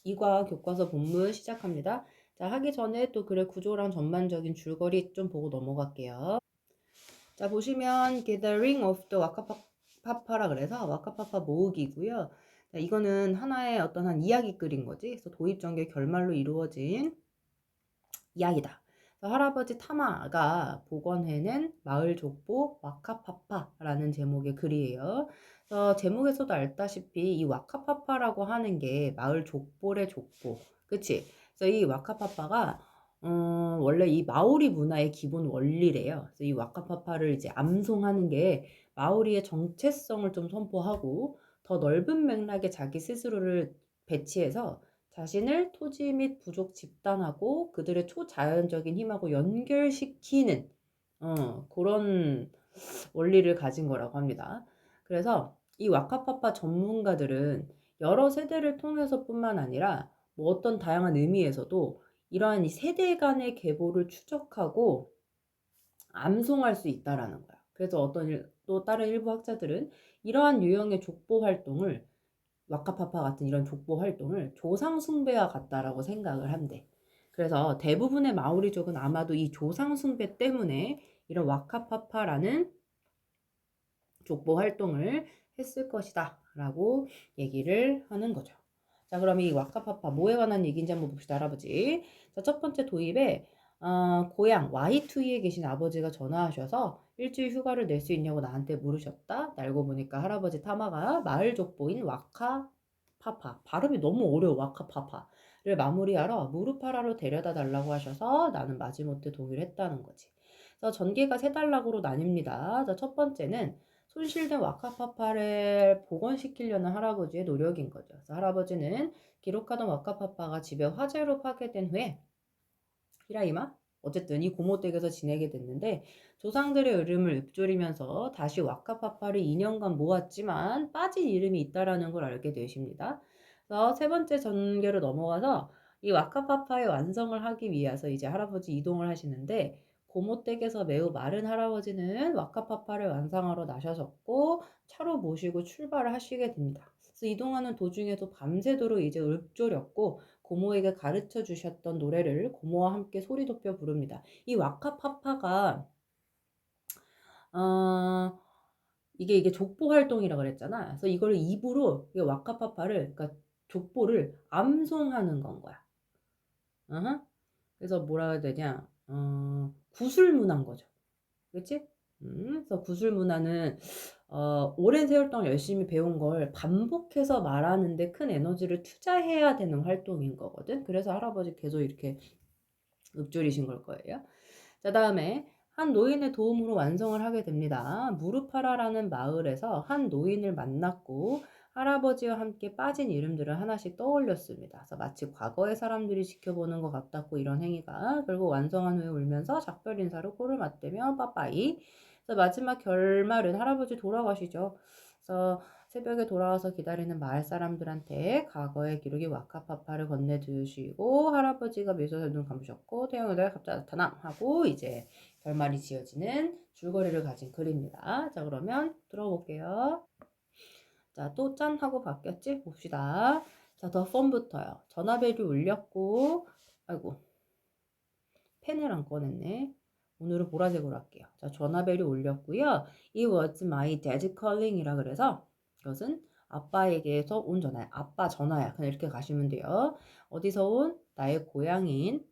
이과 교과서 본문 시작합니다. 자, 하기 전에 또 글의 구조랑 전반적인 줄거리 좀 보고 넘어갈게요. 자, 보시면 Gathering of the 와카파파라 그래서 와카파파 모으기고요. 자, 이거는 하나의 어떤 한 이야기 글인 거지. 그래서 도입, 전개, 결말로 이루어진 이야기다. 할아버지 타마가 복원해낸 마을 족보 와카파파라는 제목의 글이에요. 제목에서도 알다시피 이 와카파파라고 하는 게 마을 족보래 족보. 그치? 그래서 이 와카파파가 원래 이 마오리 문화의 기본 원리래요. 그래서 이 와카파파를 이제 암송하는 게 마오리의 정체성을 좀 선포하고 더 넓은 맥락의 자기 스스로를 배치해서 자신을 토지 및 부족 집단하고 그들의 초자연적인 힘하고 연결시키는 그런 원리를 가진 거라고 합니다. 그래서 이 와카파파 전문가들은 여러 세대를 통해서뿐만 아니라 뭐 어떤 다양한 의미에서도 이러한 이 세대 간의 계보를 추적하고 암송할 수 있다라는 거야. 그래서 또 다른 일부 학자들은 이러한 유형의 족보 활동을 와카파파 같은 이런 족보 활동을 조상 숭배와 같다라고 생각을 한대. 그래서 대부분의 마오리족은 아마도 이 조상 숭배 때문에 이런 와카파파라는 족보 활동을 했을 것이다 라고 얘기를 하는 거죠. 자, 그럼 이 와카파파 뭐에 관한 얘기인지 한번 봅시다, 할아버지. 자, 첫 번째 도입에 고향 와이투이에 계신 아버지가 전화하셔서 일주일 휴가를 낼 수 있냐고 나한테 물으셨다. 알고 보니까 할아버지 타마가 마을 족보인 와카파파, 발음이 너무 어려워, 와카파파를 마무리하러 무르파라로 데려다 달라고 하셔서 나는 마지못해 동의를 했다는 거지. 그래서 전개가 세 단락으로 나뉩니다. 자, 첫 번째는 손실된 와카파파를 복원시키려는 할아버지의 노력인 거죠. 그래서 할아버지는 기록하던 와카파파가 집에 화재로 파괴된 후에 히라이마? 어쨌든 이 고모 댁에서 지내게 됐는데 조상들의 이름을 읊조리면서 다시 와카파파를 2년간 모았지만 빠진 이름이 있다라는 걸 알게 되십니다. 그래서 세 번째 전개로 넘어가서 이 와카파파의 완성을 하기 위해서 이제 할아버지 이동을 하시는데 고모 댁에서 매우 마른 할아버지는 와카파파를 완성하러 나셔졌고 차로 모시고 출발을 하시게 됩니다. 그래서 이동하는 도중에도 밤새도록 이제 읊조렸고 고모에게 가르쳐 주셨던 노래를 고모와 함께 소리 돋겨 부릅니다. 이 와카파파가 어, 이게 족보 활동이라 그랬잖아. 그래서 이걸 입으로 와카파파를 그러니까 족보를 암송하는 건 거야. 어허. 그래서 뭐라 해야 되냐? 구술문화인 거죠. 그렇지? 그래서 구술문화는 오랜 세월 동안 열심히 배운 걸 반복해서 말하는데 큰 에너지를 투자해야 되는 활동인 거거든. 그래서 할아버지 계속 이렇게 읊조리신 걸 거예요. 자, 다음에 한 노인의 도움으로 완성을 하게 됩니다. 무르파라라는 마을에서 한 노인을 만났고 할아버지와 함께 빠진 이름들을 하나씩 떠올렸습니다. 그래서 마치 과거의 사람들이 지켜보는 것 같았고 이런 행위가 결국 완성한 후에 울면서 작별 인사로 코를 맞대며 빠빠이. 그래서 마지막 결말은 할아버지 돌아가시죠. 그래서 새벽에 돌아와서 기다리는 마을 사람들한테 과거의 기록이 와카파파를 건네주시고 할아버지가 미소에 눈 감으셨고 태양의 갑자기 나타남하고 이제 결말이 지어지는 줄거리를 가진 글입니다. 자, 그러면 들어볼게요. 자, 또 짠 하고 바뀌었지? 봅시다. 자, 더 폰부터요. 전화벨이 울렸고 아이고 펜을 안 꺼냈네. 오늘은 보라색으로 할게요. 자, 전화벨이 울렸고요. It was my dad calling이라 그래서 이것은 아빠에게서 온 전화야. 아빠 전화야. 그냥 이렇게 가시면 돼요. 어디서 온? 나의 고향인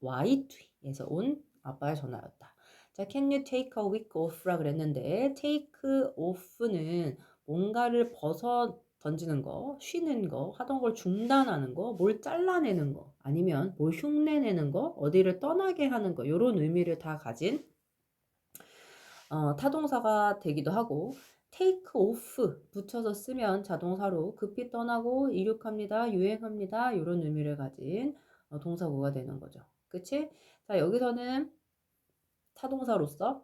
와이투이에서 온 아빠의 전화였다. 자, can you take a week off라 그랬는데 take off는 뭔가를 벗어 던지는 거, 쉬는 거, 하던 걸 중단하는 거, 뭘 잘라내는 거, 아니면 뭘 흉내내는 거, 어디를 떠나게 하는 거, 이런 의미를 다 가진 타동사가 되기도 하고 take off 붙여서 쓰면 자동사로 급히 떠나고 이륙합니다, 유행합니다 이런 의미를 가진 동사구가 되는 거죠. 그치? 자, 여기서는 타동사로서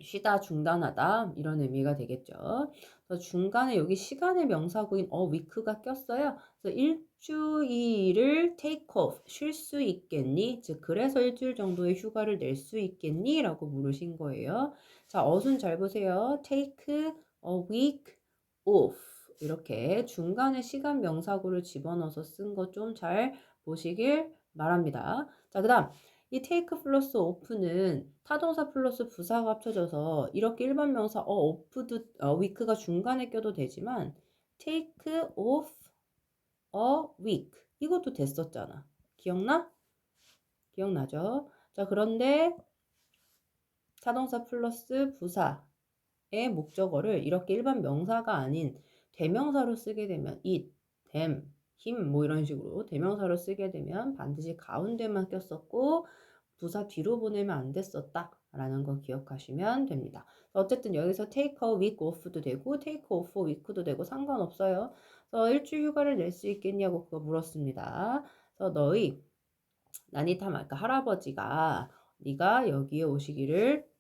쉬다, 중단하다 이런 의미가 되겠죠. 그래서 중간에 여기 시간의 명사구인 week가 꼈어요. 그래서 일주일을 take off, 쉴 수 있겠니? 즉 그래서 일주일 정도의 휴가를 낼 수 있겠니? 라고 물으신 거예요. 자, 어순 잘 보세요. take a week off. 이렇게 중간에 시간 명사구를 집어넣어서 쓴 거 좀 잘 보시길 바랍니다. 자, 그 다음 이 take 플러스 off는 타동사 플러스 부사가 합쳐져서 이렇게 일반 명사 off도 week가 중간에 껴도 되지만 take off a week 이것도 됐었잖아. 기억나? 기억나죠? 자, 그런데 타동사 플러스 부사의 목적어를 이렇게 일반 명사가 아닌 대명사로 쓰게 되면 it, them, him 뭐 이런 식으로 대명사로 쓰게 되면 반드시 가운데만 꼈었고 부사 뒤로 보내면 안 됐었다 라는 거 기억하시면 됩니다. 어쨌든 여기서 take a week off도 되고 take off a week도 되고 상관없어요. 그래서 일주일 휴가를 낼 수 있겠냐고 그거 물었습니다. 그래서 그러니까 할아버지가 네가 여기에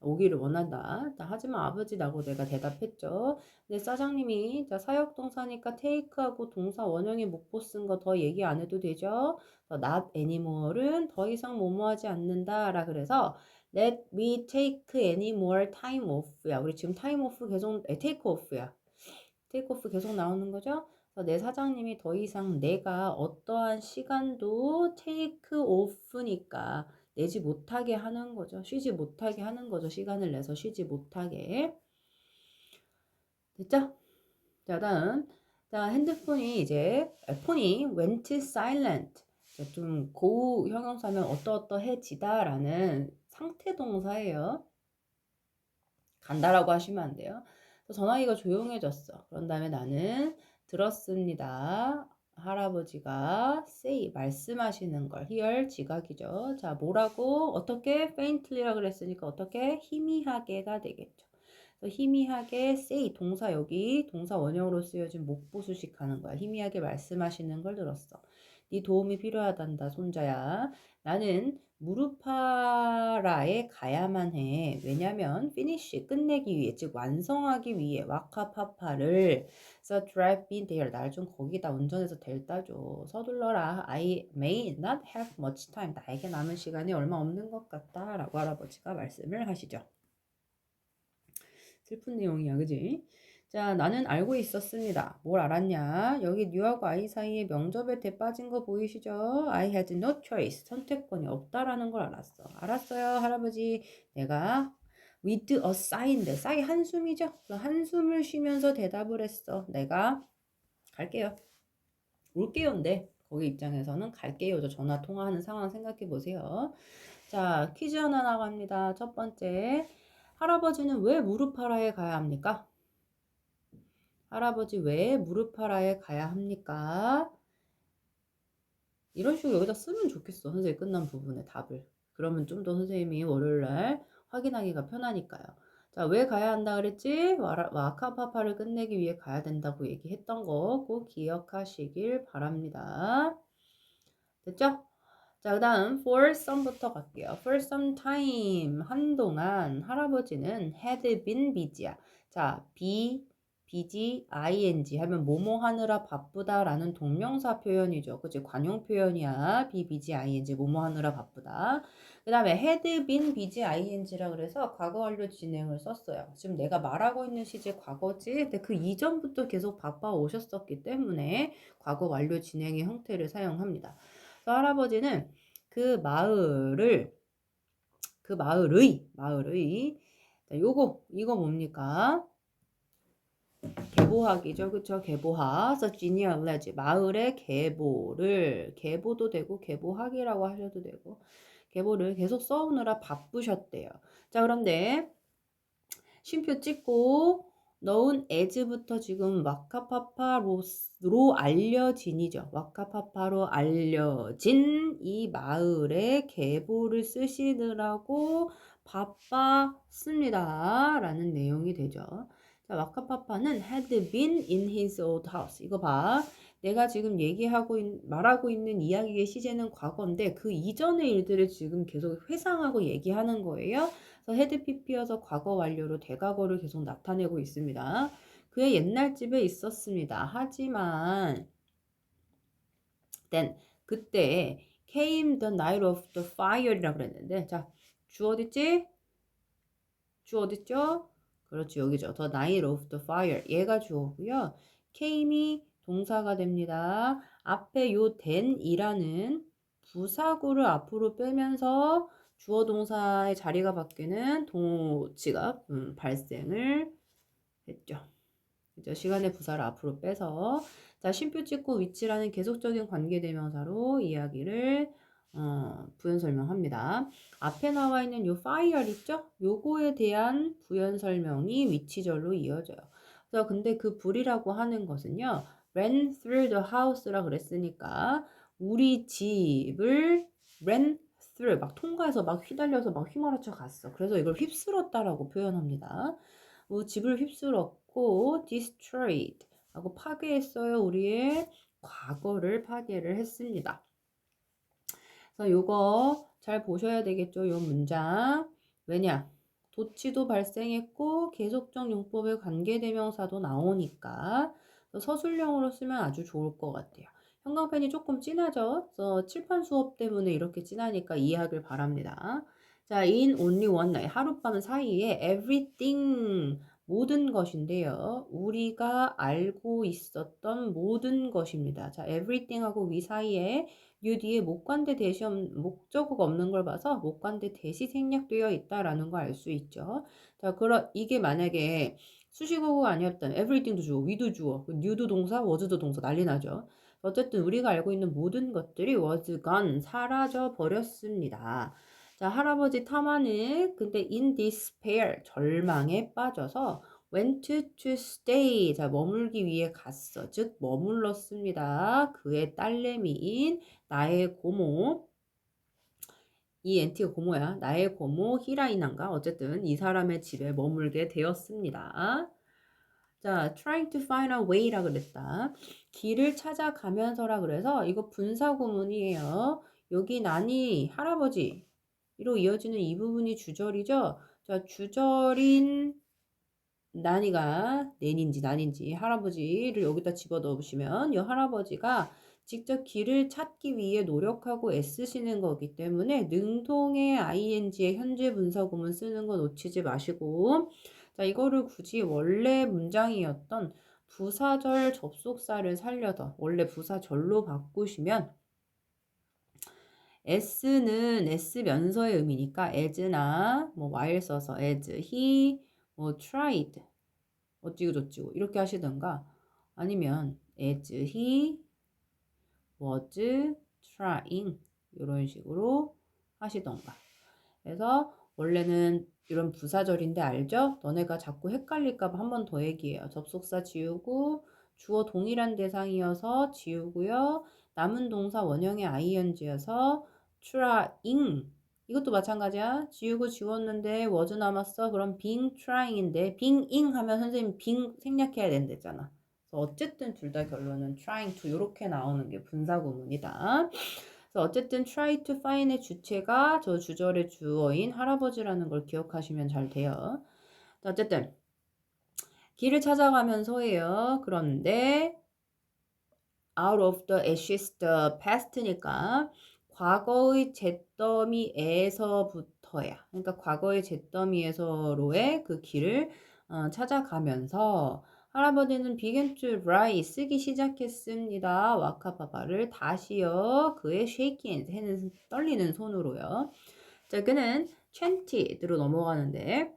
오기를 원한다. 하지만 아버지라고 내가 대답했죠. 근데 사장님이 사역동사니까 take하고 동사 원형의 목보 쓴 거 더 얘기 안 해도 되죠. not anymore은 더 이상 뭐뭐하지 않는다라 그래서 let me take any more time off야. 우리 지금 time off 계속 take off야. take off 계속 나오는 거죠. 내 사장님이 더 이상 내가 어떠한 시간도 take off니까 내지 못하게 하는 거죠. 쉬지 못하게 하는 거죠. 시간을 내서 쉬지 못하게. 됐죠? 자, 다음. 자, 폰이 went silent. 좀 고우 형용사면 어떠어떠해지다라는 상태 동사예요. 간다라고 하시면 안 돼요. 전화기가 조용해졌어. 그런 다음에 나는 들었습니다. 할아버지가 say 말씀하시는 걸 hear 지각이죠. 자, 뭐라고 어떻게 faintly라 그랬으니까 어떻게 희미하게가 되겠죠. 그래서 희미하게 say 동사 여기 동사 원형으로 쓰여진 목보수식 하는 거야. 희미하게 말씀하시는 걸 들었어. 네 도움이 필요하단다 손자야. 나는 무르파라에 가야만 해. 왜냐면 finish 끝내기 위해 즉 완성하기 위해 와카파파를 so drive me there 날 좀 거기다 운전해서 데려다 줘. 서둘러라. I may not have much time. 나에게 남은 시간이 얼마 없는 것 같다 라고 할아버지가 말씀을 하시죠. 슬픈 내용이야 그지? 자, 나는 알고 있었습니다. 뭘 알았냐? 여기 뉴하고 I 사이에 명접에 대 빠진 거 보이시죠? I had no choice. 선택권이 없다라는 걸 알았어. 알았어요, 할아버지. 내가 with a sigh인데, sigh 한숨이죠? 한숨을 쉬면서 대답을 했어. 내가 갈게요. 올게요인데, 거기 입장에서는 갈게요죠. 전화 통화하는 상황 생각해 보세요. 자, 퀴즈 하나 나갑니다. 첫 번째. 할아버지는 왜 무르파라에 가야 합니까? 할아버지 왜 무르파라에 가야 합니까? 이런 식으로 여기다 쓰면 좋겠어. 선생님 끝난 부분에 답을. 그러면 좀 더 선생님이 월요일날 확인하기가 편하니까요. 자, 왜 가야 한다 그랬지? 와카파파를 끝내기 위해 가야 된다고 얘기했던 거 꼭 기억하시길 바랍니다. 됐죠? 자, 그 다음 for some부터 갈게요. for some time 한동안 할아버지는 had been busy야. 자, busy ing 하면 뭐뭐 하느라 바쁘다라는 동명사 표현이죠. 그치? 관용 표현이야. be busy ing 뭐뭐 하느라 바쁘다. 그 다음에 had been busy ing라 그래서 과거 완료 진행을 썼어요. 지금 내가 말하고 있는 시제 과거지. 근데 그 이전부터 계속 바빠 오셨었기 때문에 과거 완료 진행의 형태를 사용합니다. 할아버지는 그 마을의 자, 이거 뭡니까? 개보학이죠. 그쵸? 개보학. 그래서 genealogy. 마을의 계보도 되고 개보학이라고 하셔도 되고 계보를 계속 써오느라 바쁘셨대요. 자, 그런데 쉼표 찍고 넣은 as부터 지금 와카파파로 알려진이죠. 와카파파로 알려진 이 마을의 계보를 쓰시느라고 바빴습니다. 라는 내용이 되죠. 자, 와카파파는 had been in his old house. 이거 봐. 내가 지금 말하고 있는 이야기의 시제는 과거인데 그 이전의 일들을 지금 계속 회상하고 얘기하는 거예요. 그래서 헤드 PP여서 과거 완료로 대과거를 계속 나타내고 있습니다. 그의 옛날 집에 있었습니다. 하지만 then 그때 came the night of the fire이라고 그랬는데 자, 주 어딨지? 주 어딨죠? 그렇지 여기죠. The night of the fire 얘가 주어고요. came이 동사가 됩니다. 앞에 요 than이라는 부사구를 앞으로 빼면서 주어 동사의 자리가 바뀌는 동치가 발생을 했죠. 그죠? 시간의 부사를 앞으로 빼서 자 쉼표 찍고 위치라는 계속적인 관계대명사로 이야기를 부연 설명합니다. 앞에 나와 있는 요 fire 있죠? 요거에 대한 부연 설명이 위치절로 이어져요. 그래서 근데 그 불이라고 하는 것은요. ran through the house라 그랬으니까 우리 집을 ran through 막 통과해서 막 휘달려서 막 휘몰아쳐 갔어. 그래서 이걸 휩쓸었다라고 표현합니다. 집을 휩쓸었고 destroyed 하고 파괴했어요. 우리의 과거를 파괴를 했습니다. 그래서 요거 잘 보셔야 되겠죠. 요 문장. 왜냐? 도치도 발생했고 계속적 용법의 관계대명사도 나오니까 서술형으로 쓰면 아주 좋을 것 같아요. 형광펜이 조금 진하죠? 그래서 칠판 수업 때문에 이렇게 진하니까 이해하길 바랍니다. 자, in only one night, 하룻밤 사이에 everything, 모든 것인데요. 우리가 알고 있었던 모든 것입니다. 자, everything하고 we 사이에 요 뒤에 목관대 대시 목적어가 없는 걸 봐서 목관대 대시 생략되어 있다라는 걸 알 수 있죠. 자, 이게 만약에 수식어가 아니었다면 everything도 주어, we도 주어, new도 동사, was도 동사 난리 나죠. 어쨌든 우리가 알고 있는 모든 것들이 was gone, 사라져 버렸습니다. 자, 할아버지 타마는 근데 in despair, 절망에 빠져서 went to stay, 자, 머물기 위해 갔어. 즉, 머물렀습니다. 그의 딸내미인 나의 고모, 이 엔티가 고모야. 나의 고모 히라이난가 어쨌든 이 사람의 집에 머물게 되었습니다. 자, trying to find a way라 그랬다. 길을 찾아가면서라 그래서 이거 분사구문이에요. 여기 난이 할아버지 로 이어지는 이 부분이 주절이죠. 자, 주절인 난이가 낸인지 난인지 할아버지를 여기다 집어넣으시면 이 할아버지가 직접 길을 찾기 위해 노력하고 애쓰시는 거기 때문에 능동의 ing의 현재 분사구문 쓰는 거 놓치지 마시고 자 이거를 굳이 원래 문장이었던 부사절 접속사를 살려서 원래 부사절로 바꾸시면 as는 s면서의 의미니까 as나 뭐 while 써서 as he 뭐 tried 어찌고 저찌고 이렇게 하시던가 아니면 as he was trying 이런 식으로 하시던가 그래서 원래는 이런 부사절인데 알죠? 너네가 자꾸 헷갈릴까봐 한 번 더 얘기해요. 접속사 지우고 주어 동일한 대상이어서 지우고요. 남은 동사 원형의 ing여서 trying 이것도 마찬가지야. 지우고 지웠는데 was 남았어. 그럼 being trying인데 being 하면 선생님 being 생략해야 된댔잖아. 그래서 어쨌든 둘 다 결론은 trying to 이렇게 나오는 게 분사구문이다. 그래서 어쨌든 try to find의 주체가 저 주절의 주어인 할아버지라는 걸 기억하시면 잘 돼요. 자, 어쨌든 길을 찾아가면서예요. 그런데 out of the ashes the past니까 과거의 잿더미에서부터야. 그러니까 과거의 잿더미에서로의 그 길을 찾아가면서 할아버지는 began to write 쓰기 시작했습니다. 와카파파를 다시요. 그의 shaking 해는 떨리는 손으로요. 자, 그는 chanted,로 넘어가는데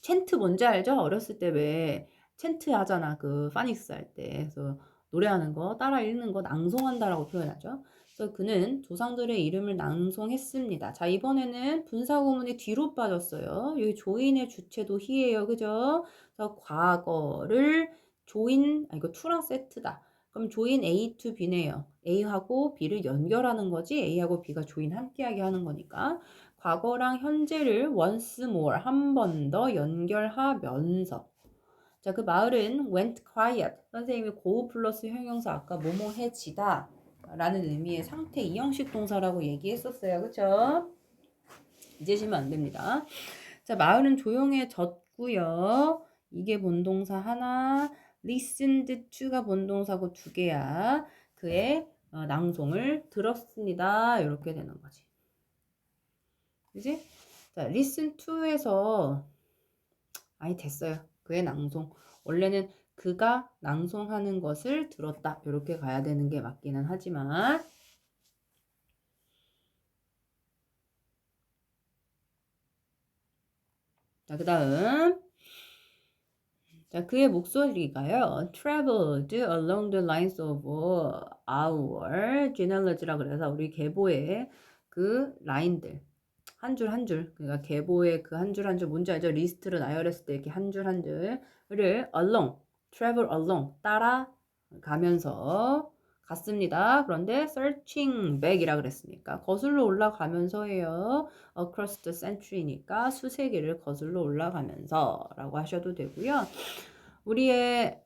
챈트 뭔지 알죠? 어렸을 때 왜 챈트 하잖아. 그 파닉스 할 때. 그래서 노래하는 거, 따라 읽는 거 낭송한다라고 표현하죠. 그래서 그는 조상들의 이름을 낭송했습니다. 자, 이번에는 분사구문이 뒤로 빠졌어요. 여기 조인의 주체도 he예요. 그죠? 그래서 과거를 조인, 이거 to랑 세트다. 그럼 조인 A to B네요. A하고 B를 연결하는 거지. A하고 B가 조인 함께하게 하는 거니까. 과거랑 현재를 once more 한 번 더 연결하면서 자, 그 마을은 went quiet. 선생님이 고우 플러스 형용사 아까 뭐뭐해지다 라는 의미의 상태 이형식 동사라고 얘기했었어요. 그쵸? 잊으시면 안 됩니다. 자, 마을은 조용해졌고요. 이게 본동사 하나, listened to가 본동사고 두 개야. 그의 낭송을 들었습니다. 이렇게 되는 거지. 그지? 자, listen to에서 아니 됐어요. 그의 낭송. 원래는 그가 낭송하는 것을 들었다. 이렇게 가야 되는 게 맞기는 하지만 자, 그 다음 자, 그의 목소리가요. traveled along the lines of our genealogy라 그래서 우리 계보의 그 라인들 한 줄 한 줄, 그러니까 계보의 그 한 줄 한 줄 뭔지 알죠? 리스트를 나열했을 때 이렇게 한 줄 한 줄을 along, travel along 따라 가면서 갔습니다. 그런데 searching back이라 그랬으니까 거슬러 올라가면서예요. across the century니까 수세기를 거슬러 올라가면서라고 하셔도 되고요. 우리의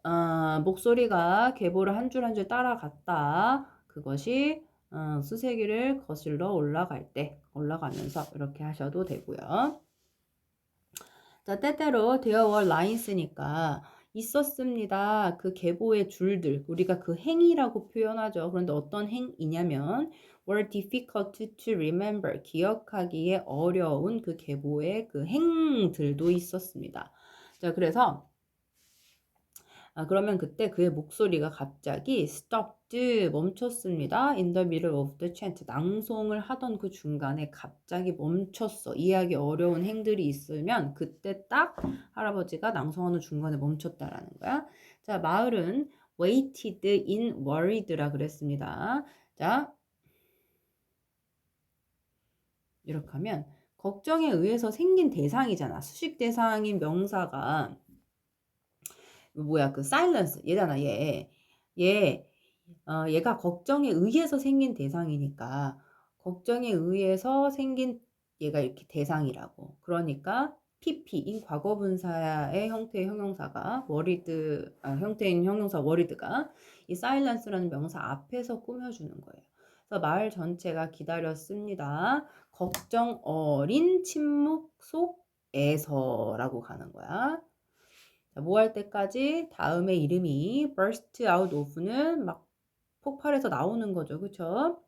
목소리가 계보를 한 줄 한 줄 따라갔다. 그것이 수세기를 거슬러 올라갈 때 올라가면서 이렇게 하셔도 되고요. 자, 때때로 there were lines니까 있었습니다. 그 계보의 줄들 우리가 그 행이라고 표현하죠. 그런데 어떤 행이냐면 were difficult to remember 기억하기에 어려운 그 계보의 그 행들도 있었습니다. 자, 그래서 그러면 그때 그의 목소리가 갑자기 stopped 멈췄습니다. in the middle of the chant 낭송을 하던 그 중간에 갑자기 멈췄어. 이해하기 어려운 행들이 있으면 그때 딱 할아버지가 낭송하는 중간에 멈췄다라는 거야. 자, 마을은 waited in worried라 그랬습니다. 자, 이렇게 하면 걱정에 의해서 생긴 대상이잖아. 수식 대상인 명사가 뭐야 그 silence 얘잖아 얘가 걱정에 의해서 생긴 대상이니까 걱정에 의해서 생긴 얘가 이렇게 대상이라고 그러니까 pp인 과거분사의 형태의 형용사가 형태인 형용사 worried가 이 silence라는 명사 앞에서 꾸며주는 거예요. 그래서 말 전체가 기다렸습니다. 걱정 어린 침묵 속에서라고 가는 거야. 뭐 할 때까지 다음에 이름이 burst out of는 막 폭발해서 나오는 거죠. 그쵸?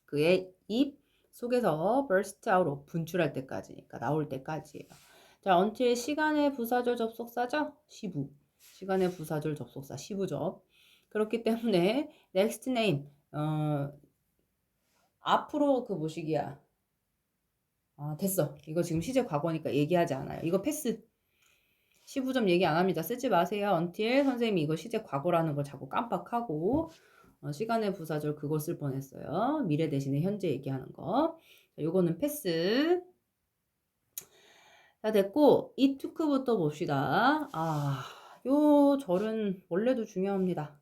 그의 입 속에서 burst out of 분출할 때까지니까 나올 때까지예요. 자, until 시간의 부사절 접속사죠? 시부. 시간의 부사절 접속사 시부죠. 그렇기 때문에 next name 앞으로 그 뭐시기야? 됐어. 이거 지금 시제 과거니까 얘기하지 않아요. 이거 패스. 시부점 얘기 안 합니다. 쓰지 마세요. until 선생님이 이거 시제 과거라는 걸 자꾸 깜빡하고 시간의 부사절 그거 쓸 뻔했어요. 미래 대신에 현재 얘기하는 거. 자, 요거는 패스. 자, 됐고 이 took부터 봅시다. 요 절은 원래도 중요합니다.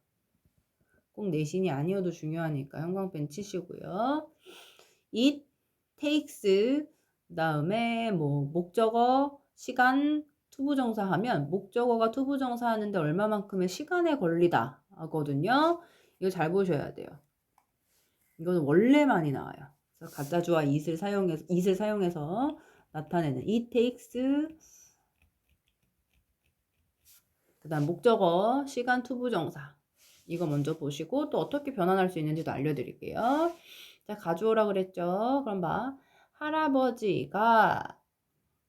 꼭 내신이 아니어도 중요하니까 형광펜 치시고요. it takes 그다음에 뭐 목적어 시간 투부정사 하면 목적어가 투부정사 하는데 얼마만큼의 시간에 걸리다 하거든요. 이거 잘 보셔야 돼요. 이거는 원래 많이 나와요. 그래서 가짜주와 it을 사용해서 나타내는 it takes 그다음 목적어 시간 투부정사 이거 먼저 보시고 또 어떻게 변환할 수 있는지도 알려드릴게요. 자, 가져오라 그랬죠. 그럼 봐. 할아버지가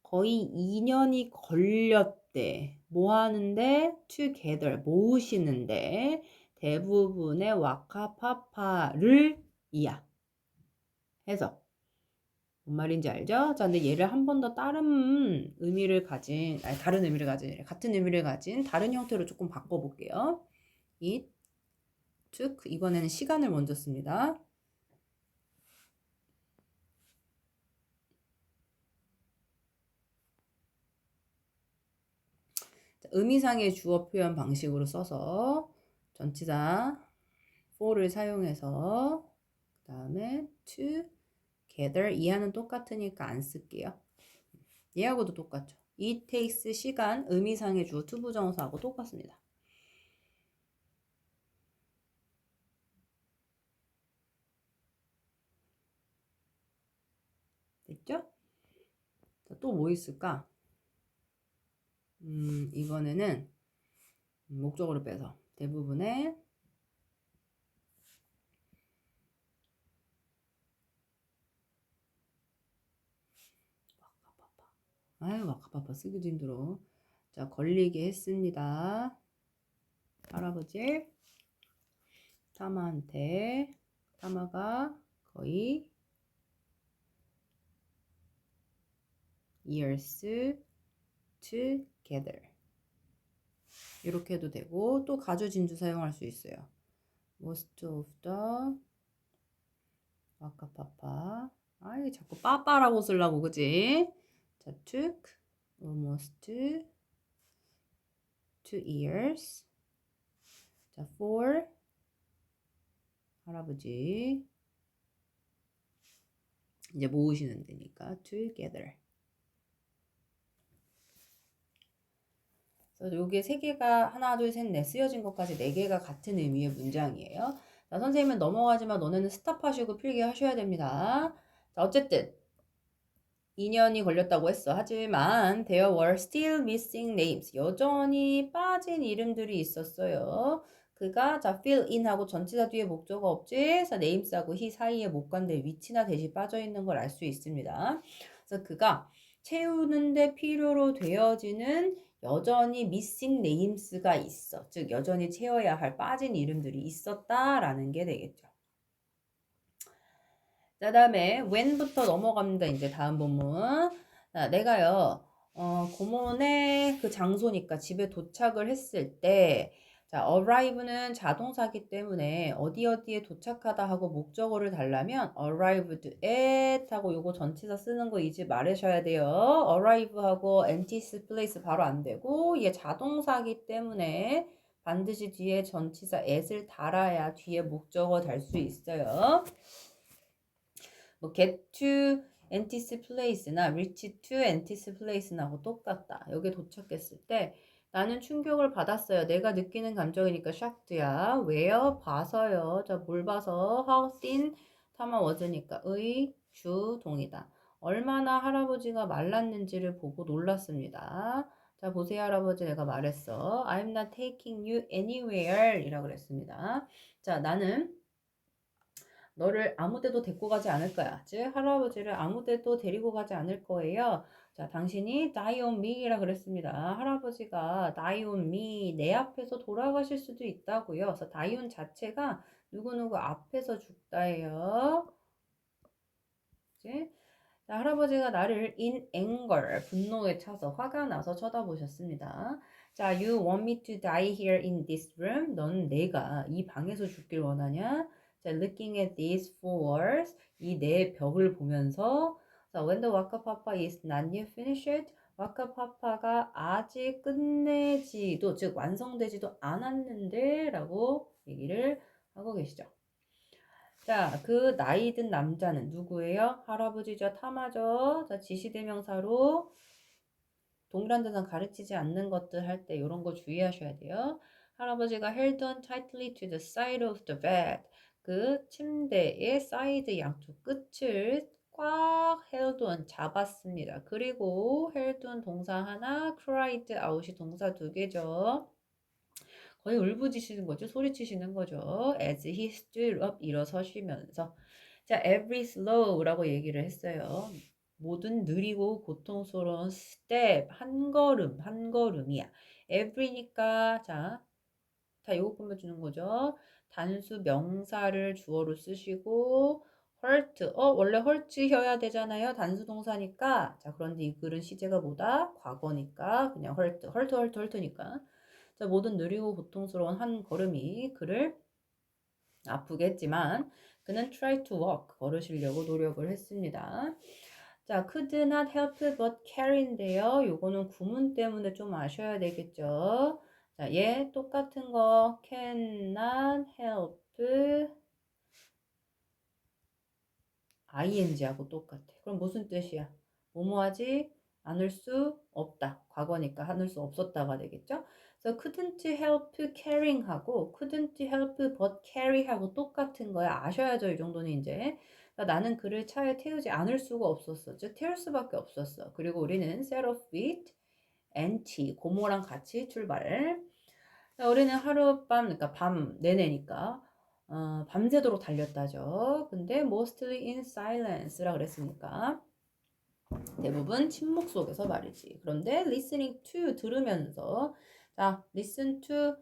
거의 2년이 걸렸대. 뭐 하는데? together, 모으시는데 대부분의 와카파파를 이야. 해서 뭔 말인지 알죠? 자, 근데 얘를 한 번 더 다른 의미를 가진, 같은 의미를 가진 다른 형태로 조금 바꿔볼게요. it took, 이번에는 시간을 먼저 씁니다. 의미상의 주어 표현 방식으로 써서 전치사 for를 사용해서 그 다음에 together 이하는 똑같으니까 안 쓸게요. 얘하고도 똑같죠. it takes 시간 의미상의 주어 투부정사하고 똑같습니다. 됐죠? 또 뭐 있을까? 이번에는 목적어를 빼서 대부분의 와카파파 쓰기도 힘들어. 자, 걸리게 했습니다. 할아버지 타마한테 타마가 거의 years together 이렇게 해도 되고 또 가주 진주 사용할 수 있어요. most of the 와카파파 아이 자꾸 빠빠라고 쓰려고 그지? 자 took almost 2 years 자 for 할아버지 이제 모으시는 데니까 together 그래서 요게 세 개가 하나 둘 셋 넷 쓰여진 것까지 네 개가 같은 의미의 문장이에요. 자, 선생님은 넘어가지만 너네는 스탑하시고 필기 하셔야 됩니다. 자, 어쨌든 2년이 걸렸다고 했어. 하지만 there were still missing names. 여전히 빠진 이름들이 있었어요. 그가 자 fill in 하고 전치사 뒤에 목적어 없지. 자 names하고 he 사이에 목관대 위치나 대시 빠져 있는 걸 알 수 있습니다. 그래서 그가 채우는데 필요로 되어지는 여전히 missing names가 있어. 즉 여전히 채워야 할 빠진 이름들이 있었다라는 게 되겠죠. 자, 다음에 when부터 넘어갑니다. 이제 다음 본문. 자, 내가요. 고모네 그 장소니까 집에 도착을 했을 때 자, arrive는 자동사기 때문에 어디 어디에 도착하다 하고 목적어를 달라면 arrived at 하고 요거 전치사 쓰는 거 잊지 말으셔야 돼요. arrive 하고 antis place 바로 안 되고 얘 자동사기 때문에 반드시 뒤에 전치사 at을 달아야 뒤에 목적어 달 수 있어요. 뭐 get to antis place나 reach to antis place나하고 똑같다. 여기에 도착했을 때 나는 충격을 받았어요. 내가 느끼는 감정이니까 shocked야. where? 봐서요. 자, 뭘 봐서? how thin? 타마 was니까 의, 주, 동이다. 얼마나 할아버지가 말랐는지를 보고 놀랐습니다. 자, 보세요, 할아버지. 내가 말했어. I'm not taking you anywhere 이라고 그랬습니다. 자, 나는 너를 아무 데도 데리고 가지 않을 거야. 즉 할아버지를 아무 데도 데리고 가지 않을 거예요. 자, 당신이 die on me이라 그랬습니다. 할아버지가 die on me 내 앞에서 돌아가실 수도 있다고요. 그래서 die on 자체가 누구누구 앞에서 죽다예요. 그치? 자, 할아버지가 나를 in anger 분노에 차서 화가 나서 쳐다보셨습니다. 자, you want me to die here in this room? 넌 내가 이 방에서 죽길 원하냐? 자, looking at these four walls 이 네 벽을 보면서 자, when the waka papa is not yet finished 와카 파파가 아직 끝내지도 즉 완성되지도 않았는데 라고 얘기를 하고 계시죠. 자, 그 나이 든 남자는 누구예요? 할아버지죠, 타마죠. 자, 지시대명사로 동일한 대상 가르치지 않는 것들 할 때 이런 거 주의하셔야 돼요. 할아버지가 held on tightly to the side of the bed. 그 침대의 사이드 양쪽 끝을 꽉 held on 잡았습니다. 그리고 held on 동사 하나, cried out이 동사 두 개죠. 거의 울부짖으시는 거죠. 소리치시는 거죠. As he stood up 일어서시면서 자, every slow라고 얘기를 했어요. 모든 느리고 고통스러운 step 한 걸음 한 걸음이야. every니까 자, 다 요거 꾸며주는 거죠. 단수 명사를 주어로 쓰시고 hurt 원래 hurt여야 되잖아요. 단수 동사니까 자, 그런데 이 글은 시제가 뭐다? 과거니까 그냥 hurt니까 자, 모든 느리고 고통스러운 한 걸음이 그를 아프게 했지만 그는 try to walk 걸으시려고 노력을 했습니다. 자, could not help but carry인데요. 요거는 구문 때문에 좀 아셔야 되겠죠. 자, 얘 똑같은 거 cannot help ing하고 똑같아. 그럼 무슨 뜻이야? 뭐뭐하지 않을 수 없다. 과거니까 하늘 수 없었다가 되겠죠? 그래서 couldn't help carrying 하고 couldn't help but carry 하고 똑같은 거야. 아셔야죠. 이 정도는 이제. 그러니까 나는 그를 차에 태우지 않을 수가 없었어. 즉 태울 수밖에 없었어. 그리고 우리는 set off with and 고모랑 같이 출발. 우리는 하룻밤 그러니까 밤 내내니까 밤새도록 달렸다죠. 근데 mostly in silence라 그랬으니까 대부분 침묵 속에서 말이지. 그런데 listening to 들으면서 자, listen to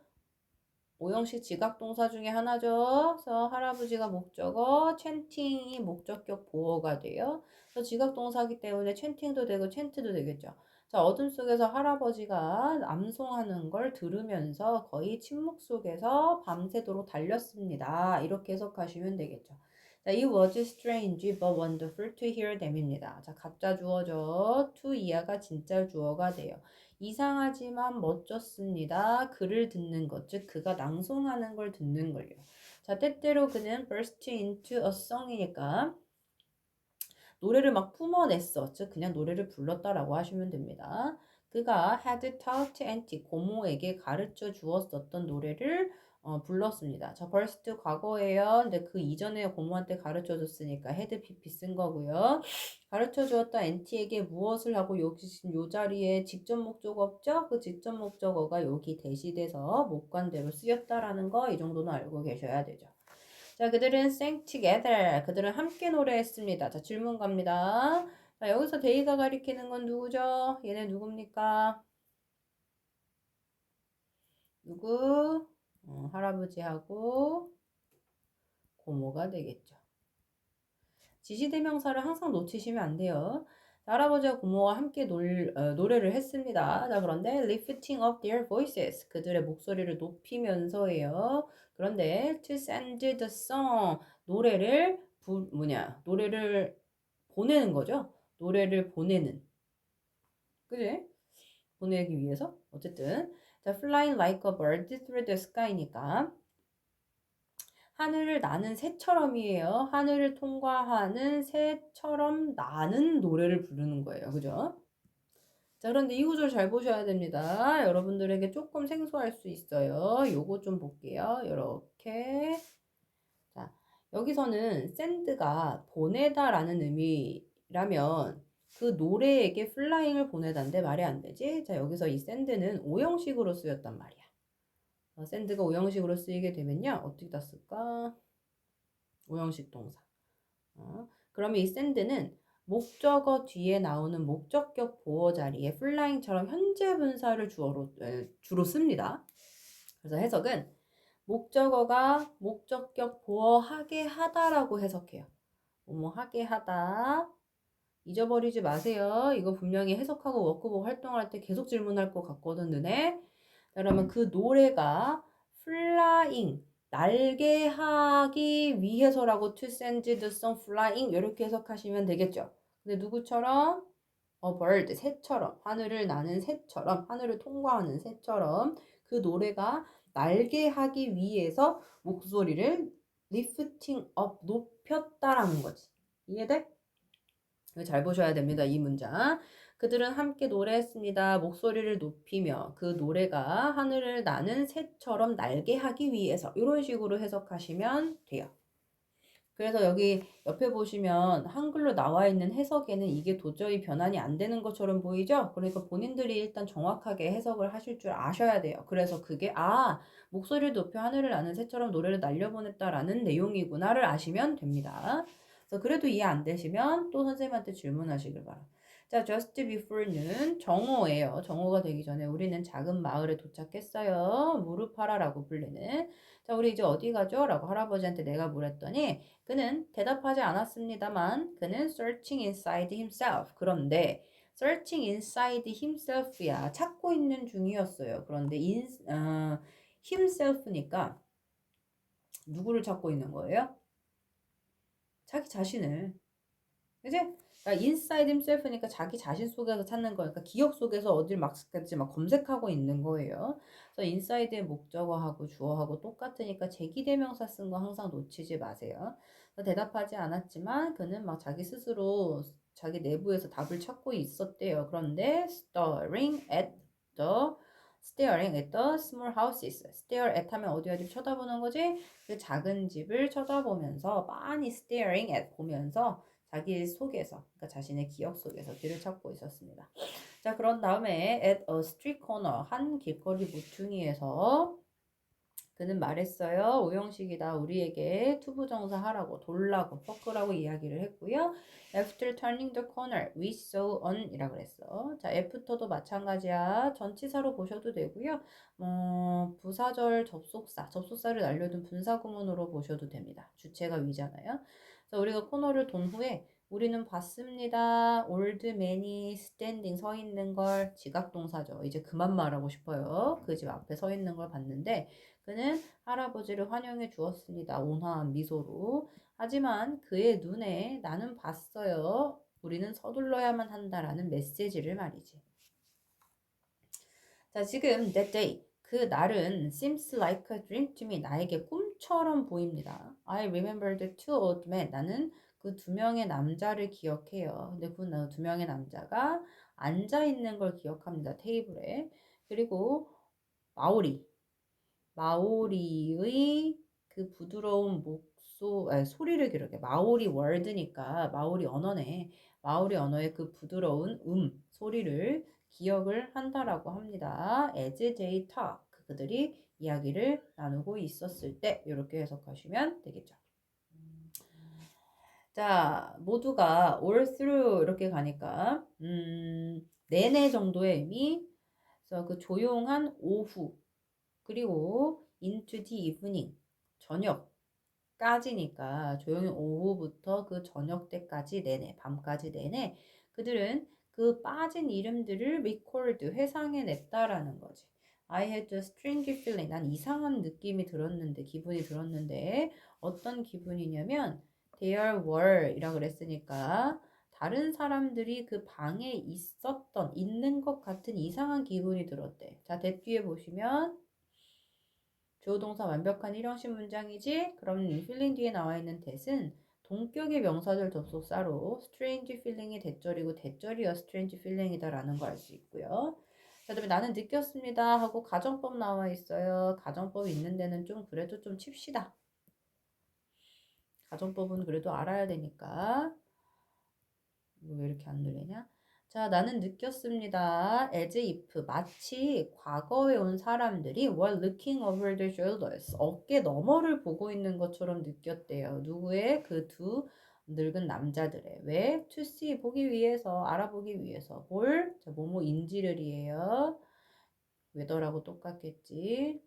오형식 지각동사 중에 하나죠. 그래서 할아버지가 목적어, chanting이 목적격 보어가 돼요. 그래서 지각동사기 때문에 chanting도 되고 chant도 되겠죠. 자, 어둠 속에서 할아버지가 암송하는 걸 들으면서 거의 침묵 속에서 밤새도록 달렸습니다. 이렇게 해석하시면 되겠죠. 자, it was strange but wonderful to hear them입니다. 자, 가짜 주어죠. to 이하가 진짜 주어가 돼요. 이상하지만 멋졌습니다. 그를 듣는 것, 즉 그가 낭송하는 걸 듣는 걸요. 자, 때때로 그는 burst into a song이니까 노래를 막 뿜어냈어. 즉 그냥 노래를 불렀다라고 하시면 됩니다. 그가 had taught Auntie 고모에게 가르쳐 주었었던 노래를 불렀습니다. 자, burst 과거예요. 근데 그 이전에 고모한테 가르쳐 줬으니까 had pp 쓴 거고요. 가르쳐 주었던 Auntie에게 무엇을 하고 여기 지금 요 자리에 직접 목적어 없죠? 그 직접 목적어가 여기 대시돼서 목관대로 쓰였다라는 거 이 정도는 알고 계셔야 되죠. 자, 그들은 sang together. 그들은 함께 노래했습니다. 자, 질문 갑니다. 자, 여기서 데이가 가리키는 건 누구죠? 얘네 누굽니까? 누구? 할아버지하고 고모가 되겠죠. 지시대명사를 항상 놓치시면 안 돼요. 자, 할아버지와 고모와 함께 노래를 했습니다. 자, 그런데 lifting up their voices. 그들의 목소리를 높이면서예요. 그런데 to send the song. 노래를 보내는 거죠. 노래를 보내는. 그지? 보내기 위해서. 어쨌든. 자, flying like a bird through the sky니까. 하늘을 나는 새처럼이에요. 하늘을 통과하는 새처럼 나는 노래를 부르는 거예요. 그죠? 자, 그런데 이 구절 잘 보셔야 됩니다. 여러분들에게 조금 생소할 수 있어요. 요거 좀 볼게요. 이렇게. 자, 여기서는 send가 보내다라는 의미라면 그 노래에게 플라잉을 보내다인데 말이 안 되지? 자, 여기서 이 send는 오형식으로 쓰였단 말이야. send가 오형식으로 쓰이게 되면요. 어떻게 다 쓸까? 오형식 동사. 그러면 이 send는 목적어 뒤에 나오는 목적격 보어 자리에 flying처럼 현재 분사를 주로 씁니다. 그래서 해석은 목적어가 목적격 보어하게 하다라고 해석해요. 뭐뭐 하게 하다. 잊어버리지 마세요. 이거 분명히 해석하고 워크북 활동할 때 계속 질문할 것 같거든, 너네. 그러면 그 노래가 flying, 날게 하기 위해서라고 to send the song flying 이렇게 해석하시면 되겠죠. 근데 누구처럼? bird, 새처럼, 하늘을 나는 새처럼, 하늘을 통과하는 새처럼 그 노래가 날게 하기 위해서 목소리를 lifting up, 높였다라는 거지. 이해돼? 잘 보셔야 됩니다. 이 문장. 그들은 함께 노래했습니다. 목소리를 높이며 그 노래가 하늘을 나는 새처럼 날게 하기 위해서 이런 식으로 해석하시면 돼요. 그래서 여기 옆에 보시면 한글로 나와 있는 해석에는 이게 도저히 변환이 안 되는 것처럼 보이죠? 그러니까 본인들이 일단 정확하게 해석을 하실 줄 아셔야 돼요. 그래서 그게 목소리를 높여 하늘을 나는 새처럼 노래를 날려보냈다라는 내용이구나를 아시면 됩니다. 그래서 그래도 이해 안 되시면 또 선생님한테 질문하시길 바랍니다. 자, just before는 정오예요. 정오가 되기 전에 우리는 작은 마을에 도착했어요. 무르파라라고 불리는. 자, 우리 이제 어디 가죠? 라고 할아버지한테 내가 물었더니 그는 대답하지 않았습니다만 그는 searching inside himself. 그런데 searching inside himself야. 찾고 있는 중이었어요. 그런데 himself니까 누구를 찾고 있는 거예요? 자기 자신을. 그지? 그러니까 inside himself니까 자기 자신 속에서 찾는 거니까 기억 속에서 어딜 막 검색하고 있는 거예요. 그래서 inside의 목적어하고 주어하고 똑같으니까 제기대명사 쓴 거 항상 놓치지 마세요. 대답하지 않았지만 그는 막 자기 스스로 자기 내부에서 답을 찾고 있었대요. 그런데 staring at the small houses. stare at 하면 어디 쳐다보는 거지? 그 작은 집을 쳐다보면서 빤히 staring at 보면서 자기 속에서, 그러니까 자신의 기억 속에서 길을 찾고 있었습니다. 자, 그런 다음에 at a street corner, 한 길거리 모퉁이에서 그는 말했어요. 오형식이다. 우리에게 투부정사 하라고 돌라고 꺾으라고 이야기를 했고요. After turning the corner, we saw an 이라고 그랬어. 자, after도 마찬가지야. 전치사로 보셔도 되고요. 부사절 접속사를 알려둔 분사구문으로 보셔도 됩니다. 주체가 위잖아요. 그래서 우리가 코너를 돈 후에 우리는 봤습니다. old man이 standing 서 있는 걸 지각동사죠. 이제 그만 말하고 싶어요. 그 집 앞에 서 있는 걸 봤는데 그는 할아버지를 환영해 주었습니다. 온화한 미소로. 하지만 그의 눈에 나는 봤어요. 우리는 서둘러야만 한다라는 메시지를 말이지. 자, 지금 that day 그 날은 seems like a dream to me 나에게 꿈처럼 보입니다. I remember the two old men 나는 그 두 명의 남자를 기억해요. 근데 그 두 명의 남자가 앉아 있는 걸 기억합니다. 테이블에. 그리고 마오리의 그 부드러운 소리를 기록해. 마오리 월드니까 마오리 언어네. 마오리 언어의 그 부드러운 소리를 기억을 한다라고 합니다. As they talk. 그들이 이야기를 나누고 있었을 때 이렇게 해석하시면 되겠죠. 자, 모두가 all through 이렇게 가니까 내내 정도의 의미. 그래서 그 조용한 오후 그리고 into the evening 저녁까지니까 조용히 오후부터 그 저녁 때까지 내내 밤까지 내내 그들은 그 빠진 이름들을 recalled 회상해냈다라는 거지. I had a strange feeling 난 이상한 느낌이 들었는데 기분이 들었는데 어떤 기분이냐면 there were 이라 그랬으니까 다른 사람들이 그 방에 있는 것 같은 이상한 기분이 들었대. 자, 대 뒤에 보시면 주어 동사 완벽한 일형식 문장이지? 그럼 feeling 뒤에 나와 있는 that은 동격의 명사절 접속사로 strange feeling이 대절이고 대절이어 strange feeling이다 라는 거 알 수 있고요. 자, 그다음에 나는 느꼈습니다 하고 가정법 나와 있어요. 가정법 있는 데는 좀 그래도 좀 칩시다. 가정법은 그래도 알아야 되니까. 이거 왜 이렇게 안 들리냐? 자, 나는 느꼈습니다. as if 마치 과거에 온 사람들이 were looking over their shoulders 어깨 너머를 보고 있는 것처럼 느꼈대요. 누구의? 그 두 늙은 남자들의. 왜? to see 보기 위해서 알아보기 위해서 뭘? 자, 뭐뭐 인지를이에요. 웨더라고 똑같겠지.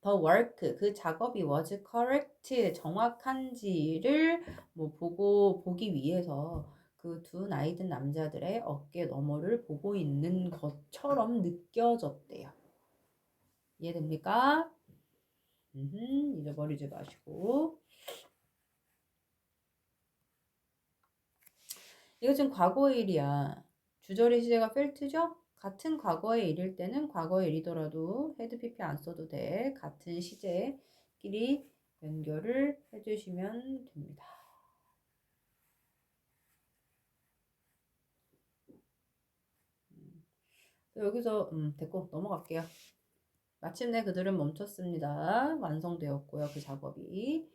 The work 그 작업이 was correct 정확한지를 보기 위해서 그 두 나이 든 남자들의 어깨 너머를 보고 있는 것처럼 느껴졌대요. 이해됩니까? 잊어버리지 마시고. 이거 지금 과거의 일이야. 주절의 시제가 felt죠? 같은 과거의 일일 때는 과거의 일이더라도 헤드 PP 안 써도 돼. 같은 시제끼리 연결을 해주시면 됩니다. 여기서 됐고 넘어갈게요. 마침내 그들은 멈췄습니다. 완성되었고요. 그 작업이.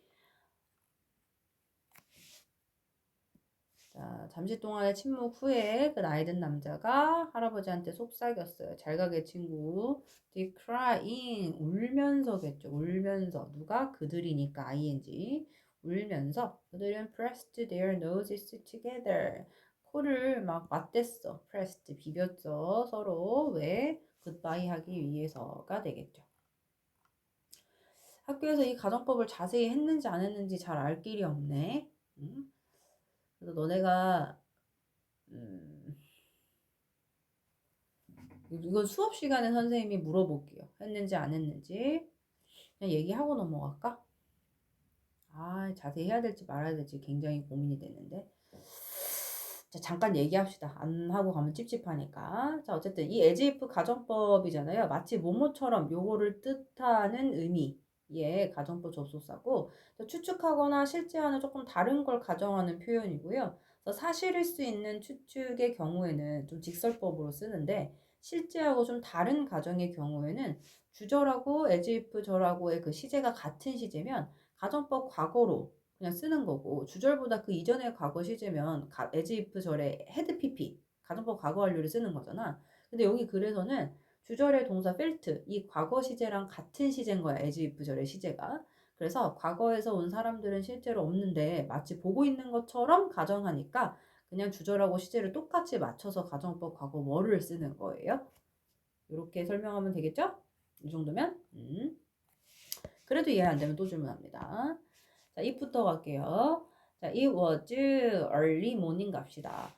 자, 잠시 동안의 침묵 후에 그 나이 든 남자가 할아버지한테 속삭였어요. 잘 가게 친구. They crying 울면서겠죠. 울면서 누가 그들이니까 ing 울면서 그들은 pressed their noses together 코를 막 맞댔어. pressed 비볐죠. 서로 왜 goodbye 하기 위해서가 되겠죠. 학교에서 이 가정법을 자세히 했는지 안 했는지 잘 알 길이 없네. 그래서 너네가 이건 수업 시간에 선생님이 물어볼게요. 했는지 안 했는지. 그냥 얘기하고 넘어갈까? 아, 자세히 해야 될지 말아야 될지 굉장히 고민이 되는데. 자, 잠깐 얘기합시다. 안 하고 가면 찝찝하니까. 자, 어쨌든 이 as if 가정법이잖아요. 마치 뭐뭐처럼 요거를 뜻하는 의미의 가정법 접속사고 추측하거나 실제와는 조금 다른 걸 가정하는 표현이고요. 그래서 사실일 수 있는 추측의 경우에는 좀 직설법으로 쓰는데 실제하고 좀 다른 가정의 경우에는 주절하고 as if 절하고의 그 시제가 같은 시제면 가정법 과거로 그냥 쓰는 거고 주절보다 그 이전의 과거 시제면 as if 절에 had pp 가정법 과거 완료를 쓰는 거잖아. 근데 여기 글에서는 주절의 동사 felt 이 과거 시제랑 같은 시제인 거야. as if 절의 시제가. 그래서 과거에서 온 사람들은 실제로 없는데 마치 보고 있는 것처럼 가정하니까 그냥 주절하고 시제를 똑같이 맞춰서 가정법 과거 뭐를 쓰는 거예요. 이렇게 설명하면 되겠죠? 이 정도면 그래도 이해 안 되면 또 질문합니다. 자, if부터 갈게요. 자, it was early morning 갑시다.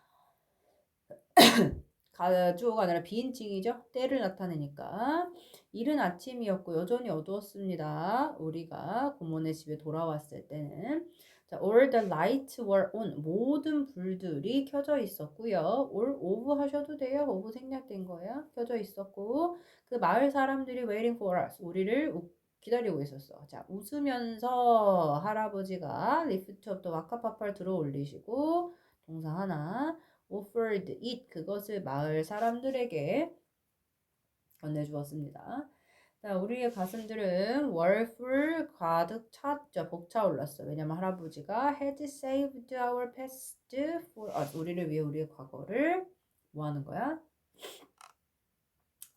주어가 아니라 비인칭이죠. 때를 나타내니까. 이른 아침이었고 여전히 어두웠습니다. 우리가 고모네 집에 돌아왔을 때는. 자, all the lights were on. 모든 불들이 켜져 있었고요. all off 하셔도 돼요. off 생략된 거예요. 켜져 있었고 그 마을 사람들이 waiting for us. 우리를 기다리고 있었어. 자, 웃으면서 할아버지가 lift up the 와카파파를 들어 올리시고 동사 하나 offered it 그것을 마을 사람들에게 건네주었습니다. 자, 우리의 가슴들은 were full 가득 찼죠. 벅차올랐어. 왜냐면 할아버지가 had saved our past for us. 우리를 위해 우리의 과거를 뭐 하는 거야?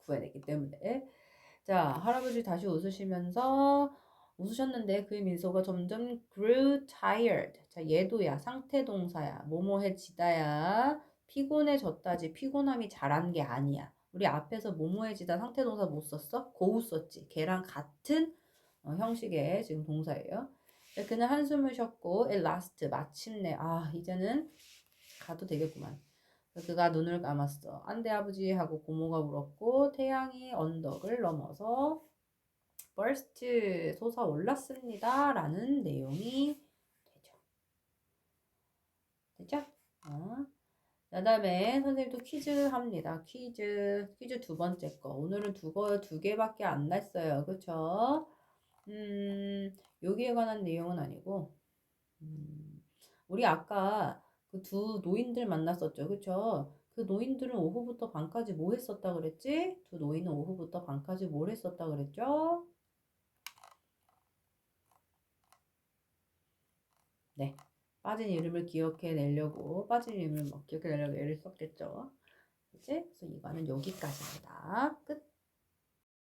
구해냈기 때문에. 자, 할아버지 다시 웃으셨는데 그의 미소가 점점 grew tired. 자, 얘도야. 상태 동사야. 뭐뭐해지다야. 피곤해졌다지. 피곤함이 자란 게 아니야. 우리 앞에서 뭐뭐해지다 상태 동사 못 썼어? 고우 썼지. 걔랑 같은 형식의 지금 동사예요. 그는 한숨을 쉬었고 at last 마침내 이제는 가도 되겠구만. 그가 눈을 감았어. 안돼 아버지 하고 고모가 울었고 태양이 언덕을 넘어서 burst 솟아올랐습니다. 라는 내용이 되죠. 됐죠? 그 다음에 선생님도 퀴즈 합니다. 퀴즈 두 번째 거. 오늘은 두 개밖에 안 냈어요. 그쵸? 여기에 관한 내용은 아니고 우리 아까 그 두 노인들 만났었죠. 그쵸? 그 노인들은 오후부터 밤까지 뭐 했었다 그랬지? 두 노인은 오후부터 밤까지 뭘 했었다 그랬죠? 네. 빠진 이름을 기억해내려고 애를 썼겠죠. 그치? 그래서 이거는 여기까지입니다. 끝.